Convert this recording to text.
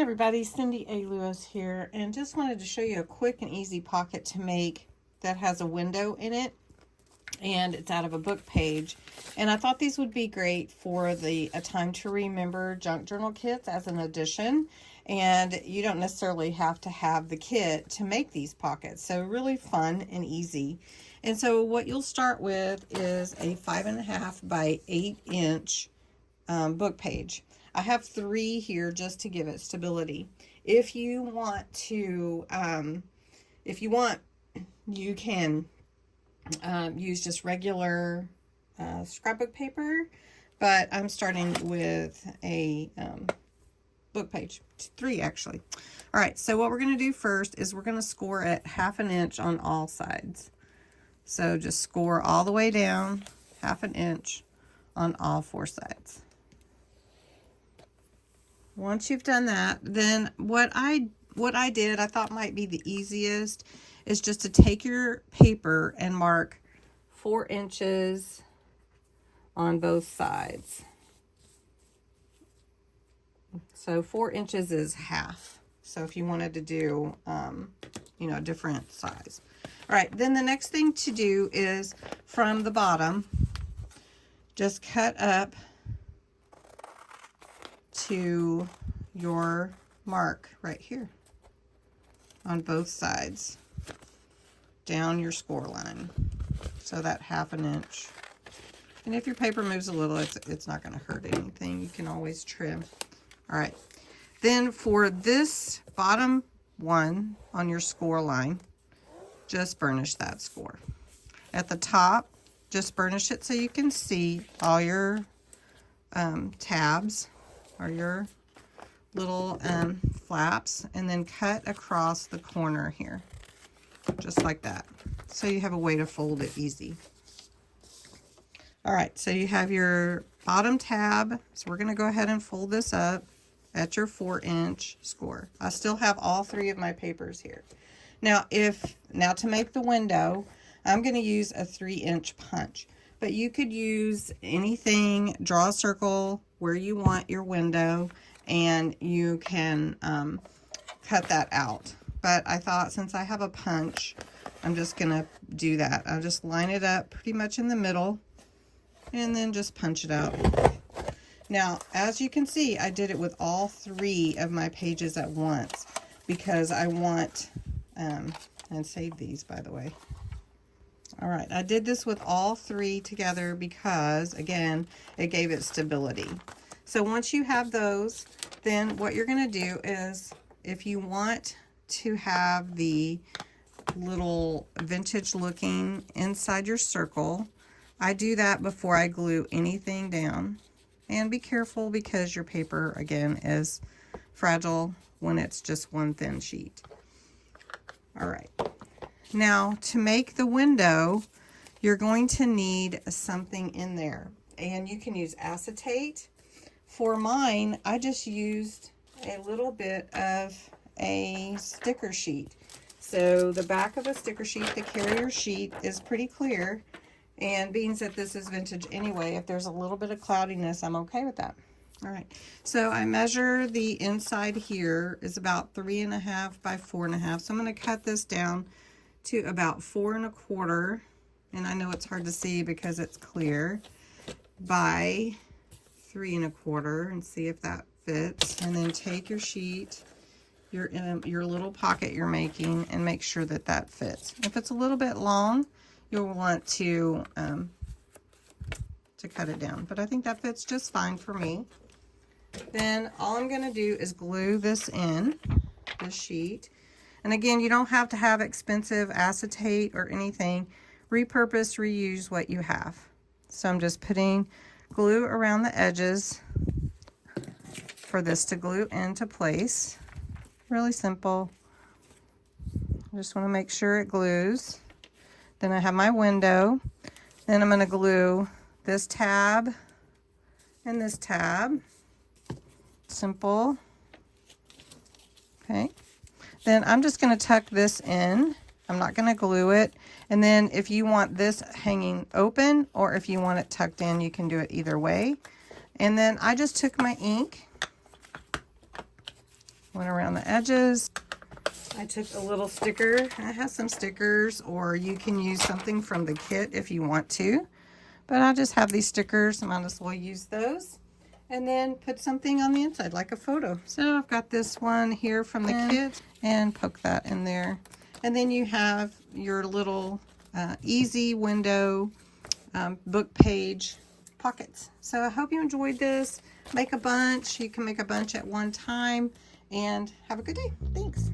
everybody, Cindy A. Lewis here, and just wanted to show you a quick and easy pocket to make that has a window in it, and it's out of a book page. And I thought these would be great for the A Time to Remember junk journal kits as an addition, and you don't necessarily have to have the kit to make these pockets, so really fun and easy. And so what you'll start with is a 5.5 by 8 inch book page. I have 3 here just to give it stability. If you want to, you can use just regular scrapbook paper, but I'm starting with a book page, 3 actually. All right, so what we're going to do first is we're going to score at 1/2 inch on all sides. So just score all the way down 1/2 inch on all 4 sides. Once you've done that, then what I did, I thought might be the easiest, is just to take your paper and mark 4 inches on both sides. So 4 inches is half. So if you wanted to do, a different size. All right, then the next thing to do is from the bottom, just cut up to your mark right here on both sides down your score line, so that 1/2 inch. And if your paper moves a little, it's not going to hurt anything. You can always trim. All right, then for this bottom one on your score line, just burnish that score. At the top, just burnish it so you can see all your tabs or your little flaps, and then cut across the corner here, just like that, so you have a way to fold it easy. All right, so you have your bottom tab, so we're going to go ahead and fold this up at your 4 inch score. I still have all 3 of my papers here. Now to make the window, I'm going to use a 3 inch punch, but you could use anything. Draw a circle where you want your window, and you can cut that out. But I thought, since I have a punch, I'm just gonna do that. I'll just line it up pretty much in the middle and then just punch it out. Now, as you can see, I did it with all 3 of my pages at once, because I want, and save these, by the way. All right, I did this with all 3 together because, again, it gave it stability. So once you have those, then what you're going to do is, if you want to have the little vintage looking inside your circle, I do that before I glue anything down. And be careful, because your paper, again, is fragile when it's just one thin sheet. All right. Now, to make the window, you're going to need something in there, and you can use acetate. For mine, I just used a little bit of a sticker sheet. So the back of a sticker sheet, the carrier sheet, is pretty clear, and being that this is vintage anyway, if there's a little bit of cloudiness, I'm okay with that. All right, so I measure the inside here is about 3.5 by 4.5, so I'm going to cut this down to about 4 1/4, and I know it's hard to see because it's clear, by 3 1/4, and see if that fits. And then take your sheet, your little pocket you're making, and make sure that that fits. If it's a little bit long, you'll want to cut it down, but I think that fits just fine for me. Then all I'm going to do is glue this in, this sheet. And again, you don't have to have expensive acetate or anything. Repurpose, reuse what you have. So I'm just putting glue around the edges for this to glue into place. Really simple. I just want to make sure it glues. Then I have my window. Then I'm going to glue this tab and this tab. Simple. Okay. Then I'm just going to tuck this in. I'm not going to glue it. And then if you want this hanging open, or if you want it tucked in, you can do it either way. And then I just took my ink Went around the edges. I took a little sticker. It has some stickers, or you can use something from the kit if you want to. But I just have these stickers. I might as well use those. And then put something on the inside, like a photo. So I've got this one here from the kit, and poke that in there. And then you have your little easy window book page pockets. So I hope you enjoyed this. Make a bunch. You can make a bunch at one time. And have a good day. Thanks.